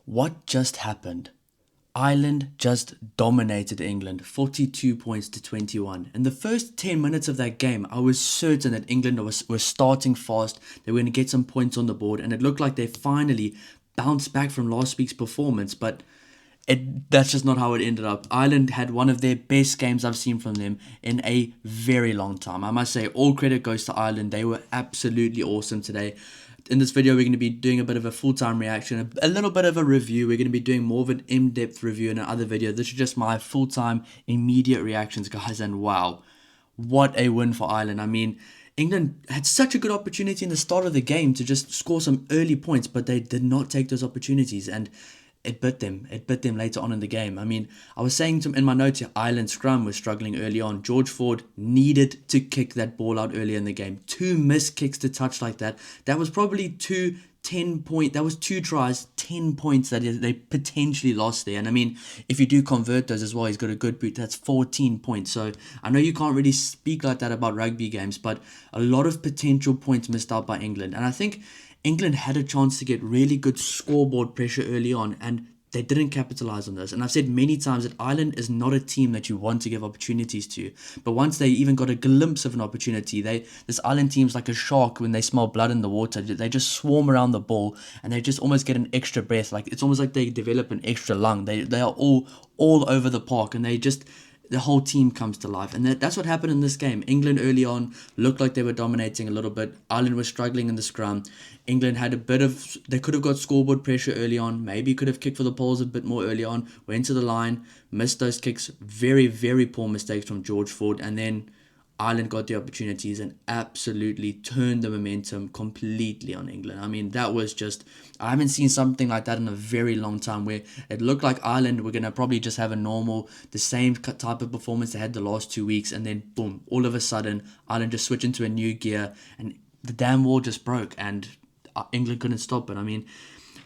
What just happened? Ireland just dominated England, 42 points to 21. In the first 10 minutes of that game, I was certain that England were starting fast. They were going to get some points on the board, and it looked like they finally bounced back from last week's performance, but that's just not how it ended up. Ireland had one of their best games I've seen from them in a very long time. I must say, all credit goes to Ireland. They were absolutely awesome today. In this video, we're going to be doing a bit of a full-time reaction, a little bit of a review. We're going to be doing more of an in-depth review in another video. This is just my full-time immediate reactions, guys, and wow, what a win for Ireland. I mean, England had such a good opportunity in the start of the game to just score some early points, but they did not take those opportunities, and it bit them. It bit them later on in the game. I mean, I was saying in my notes here, Ireland scrum was struggling early on. George Ford needed to kick that ball out early in the game. 2 missed kicks to touch like that. That was probably two tries, 10 points that they potentially lost there. And I mean, if you do convert those as well, he's got a good boot. That's 14 points. So I know you can't really speak like that about rugby games, but a lot of potential points missed out by England. And I think England had a chance to get really good scoreboard pressure early on, and they didn't capitalize on this. And I've said many times that Ireland is not a team that you want to give opportunities to. But once they even got a glimpse of an opportunity, this Ireland team's like a shark when they smell blood in the water. They just swarm around the ball, and they just almost get an extra breath. Like it's almost like they develop an extra lung. They are all over the park, and the whole team comes to life. And that's what happened in this game. England early on looked like they were dominating a little bit. Ireland was struggling in the scrum. England had they could have got scoreboard pressure early on. Maybe could have kicked for the poles a bit more early on. Went to the line, missed those kicks. Very, very poor mistakes from George Ford. And then Ireland got the opportunities and absolutely turned the momentum completely on England. I mean, that was I haven't seen something like that in a very long time, where it looked like Ireland were going to probably just have the same type of performance they had the last 2 weeks, and then boom, all of a sudden, Ireland just switched into a new gear, and the damn wall just broke, and England couldn't stop it. I mean,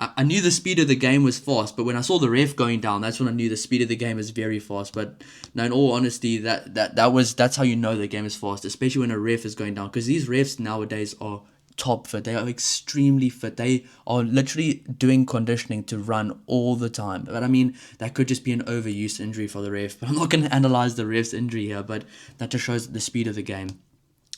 I knew the speed of the game was fast, but when I saw the ref going down, that's when I knew the speed of the game is very fast. But no, in all honesty, that's how you know the game is fast, especially when a ref is going down, because these refs nowadays are top fit. They are extremely fit. They are literally doing conditioning to run all the time. But I mean, that could just be an overuse injury for the ref. But I'm not going to analyze the ref's injury here, but that just shows the speed of the game.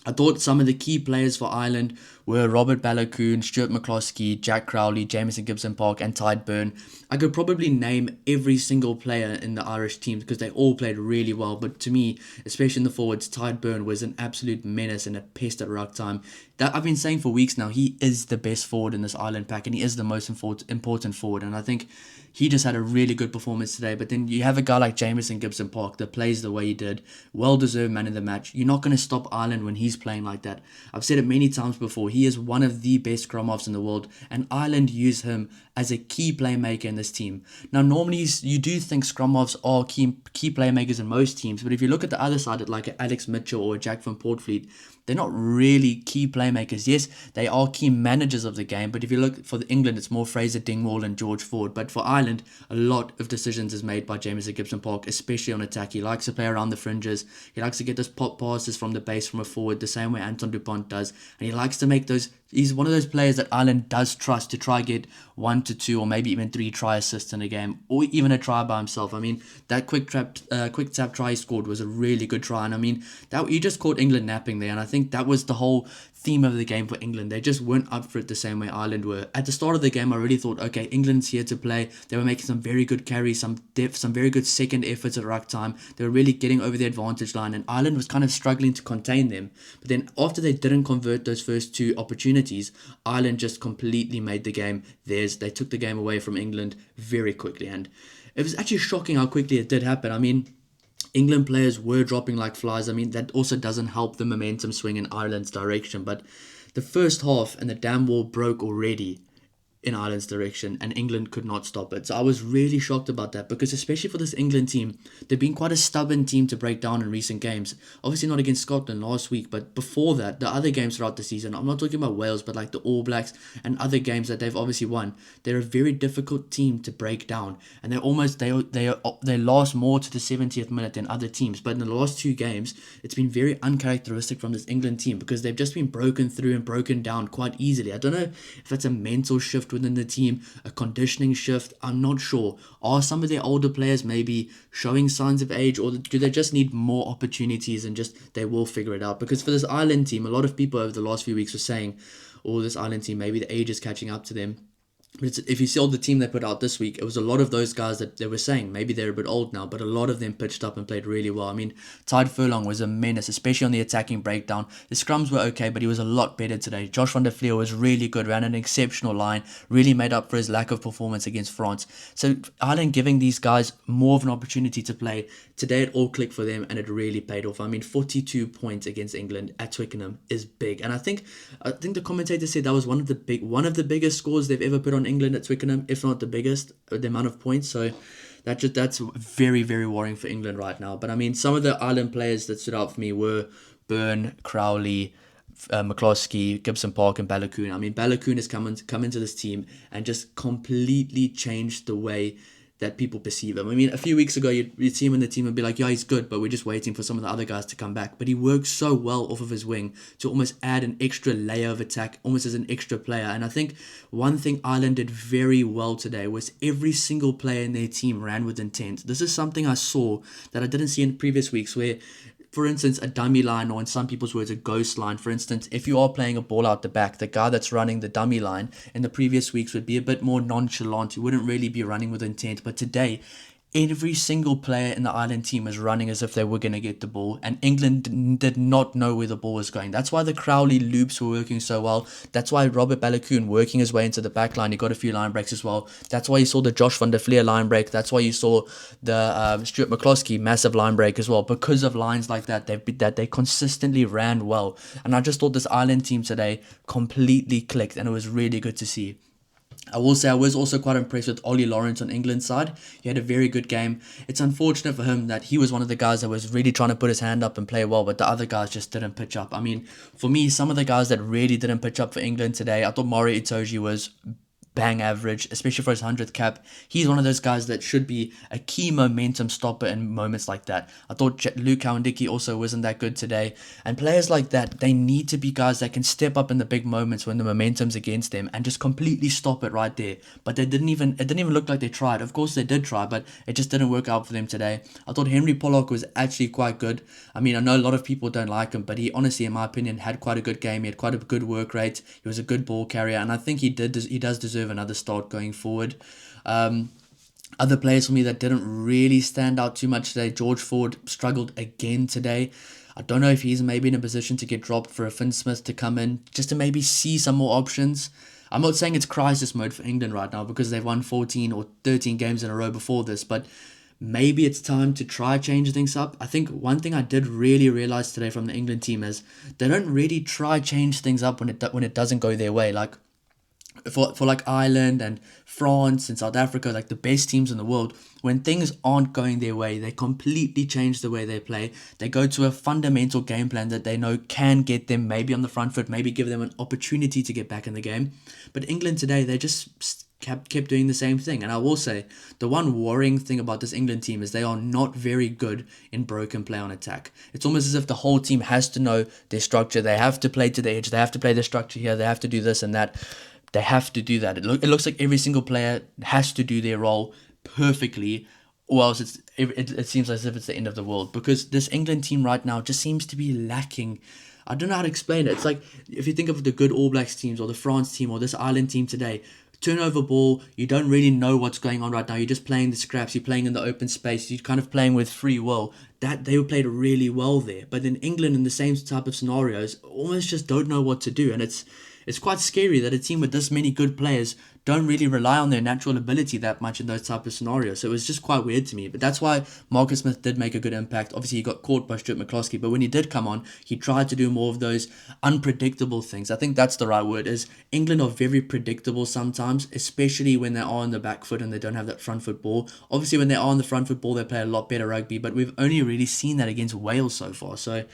I thought some of the key players for Ireland were Robert Baloucoune, Stuart McCloskey, Jack Crowley, Jamison Gibson-Park, and Tide Byrne. I could probably name every single player in the Irish team because they all played really well. But to me, especially in the forwards, Tide Byrne was an absolute menace and a pest at ruck time. That I've been saying for weeks now, he is the best forward in this Ireland pack, and he is the most important forward. And I think he just had a really good performance today. But then you have a guy like Jamison Gibson-Park that plays the way he did, well-deserved man of the match. You're not going to stop Ireland when he's playing like that. I've said it many times before. He is one of the best scrum-halves in the world, and Ireland use him as a key playmaker in this team. Now, normally you do think scrum-halves are key playmakers in most teams, but if you look at the other side, like an Alex Mitchell or a Jack van Poortvliet, they're not really key playmakers. Yes, they are key managers of the game, but if you look for England, it's more Fraser Dingwall and George Ford. But for Ireland, a lot of decisions is made by Jamison Gibson-Park, especially on attack. He likes to play around the fringes. He likes to get those pop passes from the base from a forward, the same way Anton Dupont does. And he likes to make those. He's one of those players that Ireland does trust to try get 1 to 2 or maybe even 3 try assists in a game, or even a try by himself. I mean, that quick tap try he scored was a really good try, and I mean, that you just caught England napping there, and I think that was the whole theme of the game for England. They just weren't up for it the same way Ireland were. At the start of the game, I really thought, okay, England's here to play. They were making some very good carries, some depth, some very good second efforts at ruck time. They were really getting over the advantage line, and Ireland was kind of struggling to contain them. But then after they didn't convert those first 2 opportunities, Ireland just completely made the game theirs. They took the game away from England very quickly, and it was actually shocking how quickly it did happen. I mean, England players were dropping like flies. I mean, that also doesn't help the momentum swing in Ireland's direction. But the first half and the damn wall broke already in Ireland's direction, and England could not stop it. So I was really shocked about that, because especially for this England team, they've been quite a stubborn team to break down in recent games. Obviously not against Scotland last week, but before that, the other games throughout the season, I'm not talking about Wales, but like the All Blacks and other games that they've obviously won, they're a very difficult team to break down, and they last more to the 70th minute than other teams. But in the last 2 games, it's been very uncharacteristic from this England team, because they've just been broken through and broken down quite easily. I don't know if that's a mental shift shift within the team, a conditioning shift. I'm not sure. Are some of their older players maybe showing signs of age, or do they just need more opportunities and just they will figure it out? Because for this Ireland team, a lot of people over the last few weeks were saying, oh, this Ireland team, maybe the age is catching up to them. But if you saw the team they put out this week, it was a lot of those guys that they were saying maybe they're a bit old now, but a lot of them pitched up and played really well. I mean, Tide Furlong was a menace, especially on the attacking breakdown. The scrums were okay, but he was a lot better today. Josh van der Fleer was really good, ran an exceptional line, really made up for his lack of performance against France. So Ireland giving these guys more of an opportunity to play. Today it all clicked for them and it really paid off. I mean, 42 points against England at Twickenham is big. And I think the commentator said that was one of the biggest scores they've ever put on England at Twickenham, if not the biggest, the amount of points. So that's very, very worrying for England right now. But I mean, some of the Ireland players that stood out for me were Byrne, Crowley, McCloskey, Gibson Park, and Balogun. I mean, Balogun has come into this team and just completely changed the way that people perceive him. I mean, a few weeks ago, you'd see him in the team and be like, yeah, he's good, but we're just waiting for some of the other guys to come back. But he works so well off of his wing to almost add an extra layer of attack, almost as an extra player. And I think one thing Ireland did very well today was every single player in their team ran with intent. This is something I saw that I didn't see in previous weeks where, for instance, a dummy line, or in some people's words, a ghost line. For instance, if you are playing a ball out the back, the guy that's running the dummy line in the previous weeks would be a bit more nonchalant. He wouldn't really be running with intent. But today, every single player in the Ireland team was running as if they were going to get the ball, and England did not know where the ball was going. That's why the Crowley loops were working so well. That's why Robert Balogun working his way into the back line. He got a few line breaks as well. That's why you saw the Josh van der Fleer line break. That's why you saw the Stuart McCloskey massive line break as well. Because of lines like that, they consistently ran well. And I just thought this Ireland team today completely clicked, and it was really good to see. I will say I was also quite impressed with Ollie Lawrence on England's side. He had a very good game. It's unfortunate for him that he was one of the guys that was really trying to put his hand up and play well, but the other guys just didn't pitch up. I mean, for me, some of the guys that really didn't pitch up for England today, I thought Maury Itoje was bang average, especially for his 100th cap. He's one of those guys that should be a key momentum stopper in moments like that. I thought Luke Cowan-Dickie also wasn't that good today. And players like that, they need to be guys that can step up in the big moments when the momentum's against them and just completely stop it right there. But it didn't even look like they tried. Of course they did try, but it just didn't work out for them today. I thought Henry Pollock was actually quite good. I mean, I know a lot of people don't like him, but he honestly, in my opinion, had quite a good game. He had quite a good work rate. He was a good ball carrier, and I think he does deserve another start going forward. Other players for me that didn't really stand out too much today. George Ford struggled again today. I don't know if he's maybe in a position to get dropped for a Finn Smith to come in, just to maybe see some more options. I'm not saying it's crisis mode for England right now because they've won 14 or 13 games in a row before this, but maybe it's time to try change things up. I think one thing I did really realize today from the England team is they don't really try change things up when it doesn't go their way. Like for like Ireland and France and South Africa, like the best teams in the world, when things aren't going their way, they completely change the way they play. They go to a fundamental game plan that they know can get them maybe on the front foot, maybe give them an opportunity to get back in the game. But England today, they just kept doing the same thing. And I will say, the one worrying thing about this England team is they are not very good in broken play on attack. It's almost as if the whole team has to know their structure. They have to play to the edge. They have to play their structure here. They have to do this and that. They have to do that. It looks like every single player has to do their role perfectly, or else it seems as if it's the end of the world. Because this England team right now just seems to be lacking. I don't know how to explain it. It's like if you think of the good All Blacks teams or the France team or this Ireland team today, turnover ball, you don't really know what's going on right now. You're just playing the scraps. You're playing in the open space. You're kind of playing with free will. That they played really well there. But in England, in the same type of scenarios, almost just don't know what to do. And it's quite scary that a team with this many good players don't really rely on their natural ability that much in those type of scenarios. So it was just quite weird to me. But that's why Marcus Smith did make a good impact. Obviously, he got caught by Stuart McCloskey, but when he did come on, he tried to do more of those unpredictable things. I think that's the right word, is England are very predictable sometimes, especially when they are on the back foot and they don't have that front foot ball. Obviously, when they are on the front foot ball, they play a lot better rugby, but we've only really seen that against Wales so far. So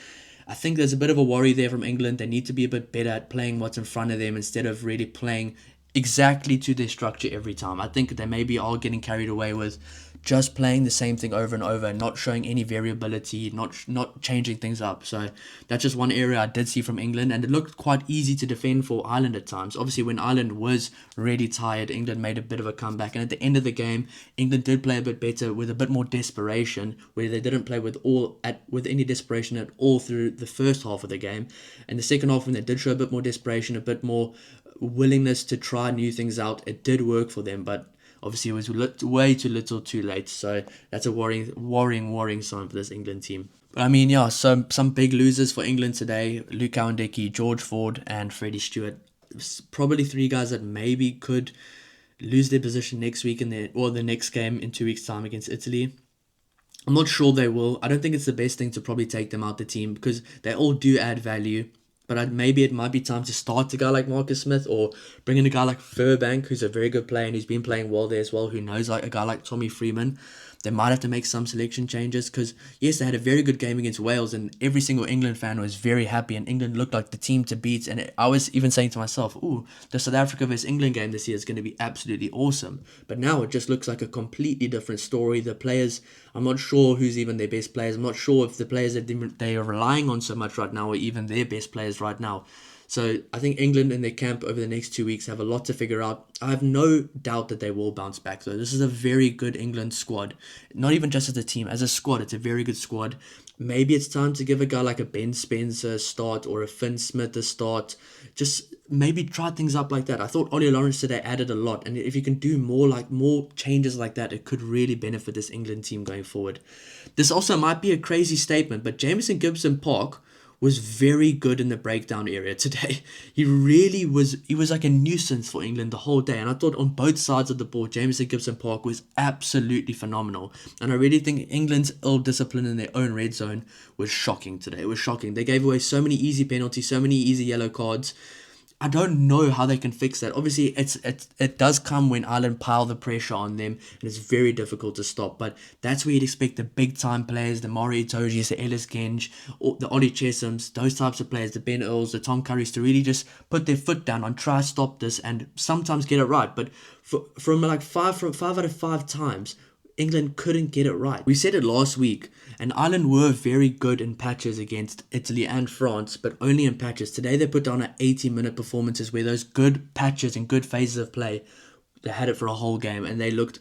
I think there's a bit of a worry there from England. They need to be a bit better at playing what's in front of them instead of really playing exactly to their structure every time. I think they maybe are getting carried away with just playing the same thing over and over and not showing any variability, not changing things up. So that's just one area I did see from England, and it looked quite easy to defend for Ireland at times. Obviously, when Ireland was really tired, England made a bit of a comeback, and at the end of the game, England did play a bit better with a bit more desperation, where they didn't play with any desperation at all through the first half of the game. And the second half, when they did show a bit more desperation, a bit more willingness to try new things out, it did work for them, but obviously it was way too little too late. So that's a worrying sign for this England team. But I mean, yeah, so some big losers for England today: Luke Cowan-Dickie, George Ford and Freddie Stewart. Probably three guys that maybe could lose their position next week the next game in 2 weeks time against Italy. I'm not sure they will. I don't think it's the best thing to probably take them out the team, because they all do add value. But maybe it might be time to start a guy like Marcus Smith, or bring in a guy like Furbank, who's a very good player and who's been playing well there as well, who knows like a guy like Tommy Freeman. They might have to make some selection changes, because yes, they had a very good game against Wales and every single England fan was very happy and England looked like the team to beat. And I was even saying to myself, ooh, the South Africa versus England game this year is going to be absolutely awesome. But now it just looks like a completely different story. The players, I'm not sure who's even their best players. I'm not sure if the players that they are relying on so much right now are even their best players right now. So I think England in their camp over the next 2 weeks have a lot to figure out. I have no doubt that they will bounce back, though. This is a very good England squad. Not even just as a team, as a squad, it's a very good squad. Maybe it's time to give a guy like a Ben Spencer a start, or a Finn Smith a start. Just maybe try things up like that. I thought Ollie Lawrence today added a lot, and if you can do more changes like that, it could really benefit this England team going forward. This also might be a crazy statement, but Jamison Gibson-Park was very good in the breakdown area today. He was like a nuisance for England the whole day. And I thought on both sides of the ball, Jamison Gibson-Park was absolutely phenomenal. And I really think England's ill discipline in their own red zone was shocking today. It was shocking. They gave away so many easy penalties, so many easy yellow cards. I don't know how they can fix that. Obviously, it does come when Ireland pile the pressure on them, and it's very difficult to stop. But that's where you'd expect the big-time players, the Maury Itojis, the Ellis Genge, or the Ollie Chessums, those types of players, the Ben Earls, the Tom Currys, to really just put their foot down and try to stop this and sometimes get it right. But from five out of 5 times, England couldn't get it right. We said it last week, and Ireland were very good in patches against Italy and France, but only in patches. Today they put down 80-minute performances where those good patches and good phases of play, they had it for a whole game, and they looked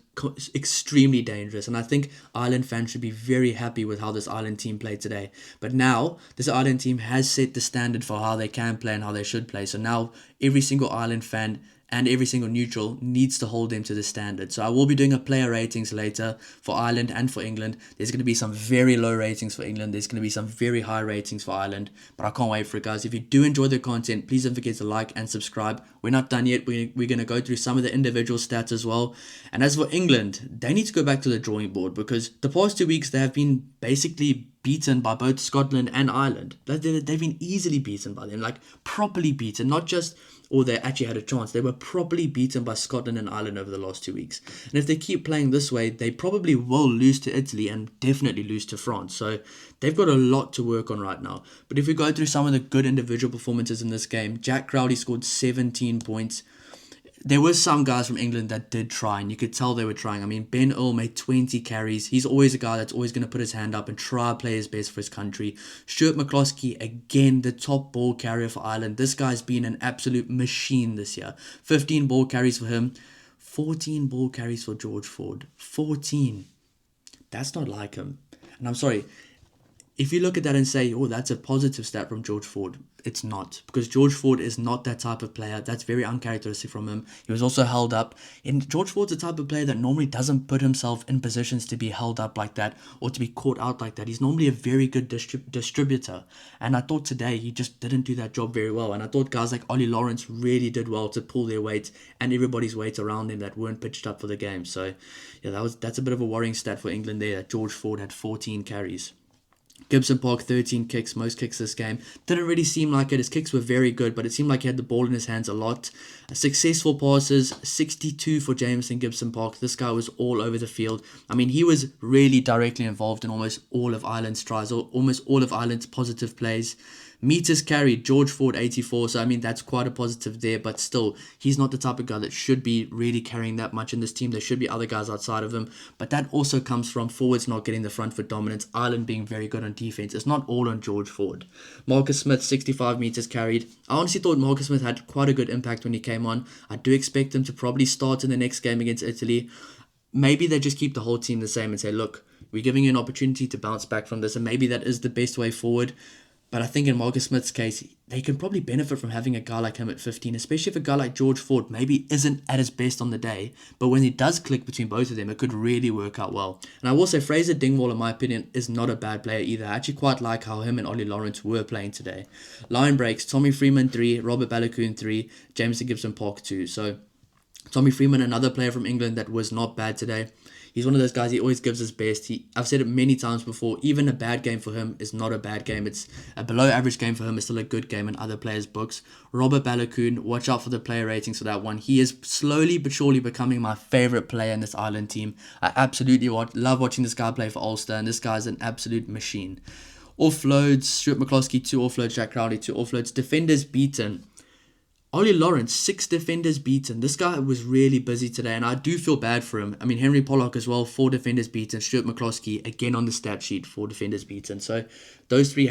extremely dangerous. And I think Ireland fans should be very happy with how this Ireland team played today. But now, this Ireland team has set the standard for how they can play and how they should play. So now, every single Ireland fan and every single neutral needs to hold them to the standard. So I will be doing a player ratings later for Ireland and for England. There's going to be some very low ratings for England. There's going to be some very high ratings for Ireland. But I can't wait for it, guys. If you do enjoy the content, please don't forget to like and subscribe. We're not done yet. We're going to go through some of the individual stats as well. And as for England, they need to go back to the drawing board, because the past 2 weeks they have been basically beaten by both Scotland and Ireland. They've been easily beaten by them, like properly beaten, not just, or they actually had a chance. They were properly beaten by Scotland and Ireland over the last 2 weeks. And if they keep playing this way, they probably will lose to Italy and definitely lose to France. So they've got a lot to work on right now. But if we go through some of the good individual performances in this game, Jack Crowley scored 17 points. There were some guys from England that did try, and you could tell they were trying. I mean, Ben Earl made 20 carries. He's always a guy that's always going to put his hand up and try to play his best for his country. Stuart McCloskey, again, the top ball carrier for Ireland. This guy's been an absolute machine this year. 15 ball carries for him. 14 ball carries for George Ford. 14. That's not like him. And I'm sorry, if you look at that and say, oh, that's a positive stat from George Ford, it's not. Because George Ford is not that type of player. That's very uncharacteristic from him. He was also held up. And George Ford's the type of player that normally doesn't put himself in positions to be held up like that or to be caught out like that. He's normally a very good distributor. And I thought today he just didn't do that job very well. And I thought guys like Ollie Lawrence really did well to pull their weight and everybody's weight around them that weren't pitched up for the game. So yeah, that's a bit of a worrying stat for England there. George Ford had 14 carries. Gibson-Park, 13 kicks, most kicks this game. Didn't really seem like it. His kicks were very good, but it seemed like he had the ball in his hands a lot. Successful passes, 62 for Jamison Gibson-Park. This guy was all over the field. I mean, he was really directly involved in almost all of Ireland's tries, or almost all of Ireland's positive plays. Meters carried, George Ford 84. So, I mean, that's quite a positive there. But still, he's not the type of guy that should be really carrying that much in this team. There should be other guys outside of him. But that also comes from forwards not getting the front foot dominance. Ireland being very good on defense. It's not all on George Ford. Marcus Smith, 65 meters carried. I honestly thought Marcus Smith had quite a good impact when he came on. I do expect him to probably start in the next game against Italy. Maybe they just keep the whole team the same and say, look, we're giving you an opportunity to bounce back from this, and maybe that is the best way forward. But I think in Marcus Smith's case, they can probably benefit from having a guy like him at 15, especially if a guy like George Ford maybe isn't at his best on the day. But when he does click between both of them, it could really work out well. And I will say Fraser Dingwall, in my opinion, is not a bad player either. I actually quite like how him and Ollie Lawrence were playing today. Line breaks, Tommy Freeman 3, Robert Balogun 3, Jameson Gibson Park 2. So Tommy Freeman, another player from England that was not bad today. He's one of those guys, he always gives his best. I've said it many times before, even a bad game for him is not a bad game. It's a below average game for him. It's still a good game in other players' books. Robert Balogun, watch out for the player ratings for that one. He is slowly but surely becoming my favourite player in this Ireland team. I absolutely love watching this guy play for Ulster, and this guy's an absolute machine. Offloads, Stuart McCloskey, 2 offloads, Jack Crowley, 2 offloads. Defenders beaten. Ollie Lawrence, 6 defenders beaten. This guy was really busy today, and I do feel bad for him. I mean, Henry Pollock as well, 4 defenders beaten. Stuart McCloskey, again on the stat sheet, 4 defenders beaten. So those three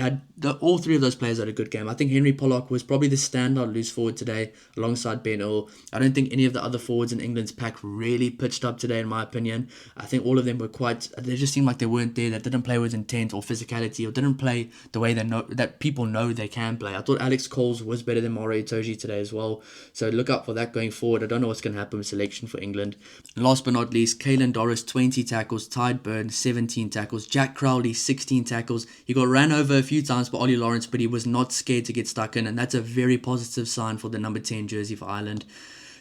all three of those players had a good game. I think Henry Pollock was probably the standout loose forward today, alongside Ben Earl. I don't think any of the other forwards in England's pack really pitched up today, in my opinion. I think all of them were they just seemed like they weren't there, that didn't play with intent or physicality, or didn't play the way that people know they can play. I thought Alex Coles was better than Mario Itoje today as well. So look out for that going forward. I don't know what's going to happen with selection for England. And last but not least, Caelan Doris, 20 tackles. Tide Burn, 17 tackles. Jack Crowley, 16 tackles. He got ran over a few times by Ollie Lawrence, but he was not scared to get stuck in. And that's a very positive sign for the number 10 jersey for Ireland.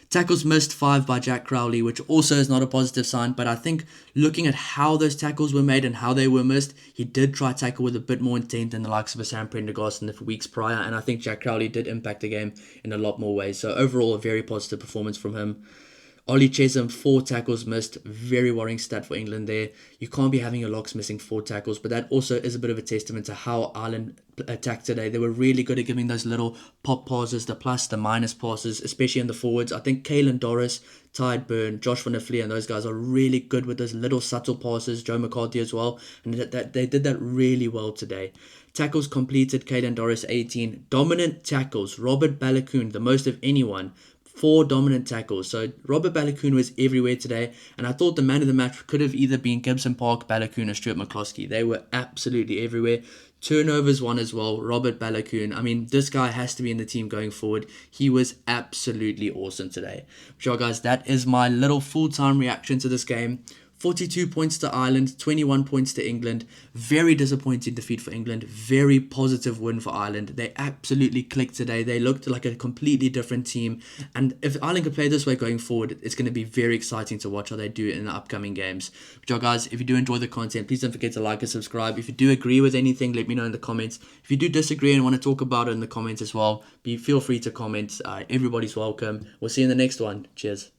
Tackles missed, 5 by Jack Crowley, which also is not a positive sign. But I think looking at how those tackles were made and how they were missed, he did try tackle with a bit more intent than the likes of a Sam Prendergast in the weeks prior. And I think Jack Crowley did impact the game in a lot more ways. So overall, a very positive performance from him. Ollie Chesham, 4 tackles missed. Very worrying stat for England there. You can't be having your locks missing 4 tackles, but that also is a bit of a testament to how Ireland attacked today. They were really good at giving those little pop passes, the plus, the minus passes, especially in the forwards. I think Caelan Doris, Tide Burn, Josh Van der Fleer, and those guys are really good with those little subtle passes. Joe McCarthy as well, and they did that really well today. Tackles completed, Caelan Doris 18. Dominant tackles, Robert Balogun, the most of anyone. 4 dominant tackles. So Robert Balogun was everywhere today, and I thought the man of the match could have either been Gibson Park, Balogun, or Stuart McCloskey. They were absolutely everywhere. Turnovers won as well, Robert Balogun. I mean, this guy has to be in the team going forward. He was absolutely awesome today. So guys, that is my little full-time reaction to this game. 42 points to Ireland, 21 points to England. Very disappointing defeat for England. Very positive win for Ireland. They absolutely clicked today. They looked like a completely different team. And if Ireland can play this way going forward, it's going to be very exciting to watch how they do it in the upcoming games. But guys, if you do enjoy the content, please don't forget to like and subscribe. If you do agree with anything, let me know in the comments. If you do disagree and want to talk about it in the comments as well, feel free to comment. Everybody's welcome. We'll see you in the next one. Cheers.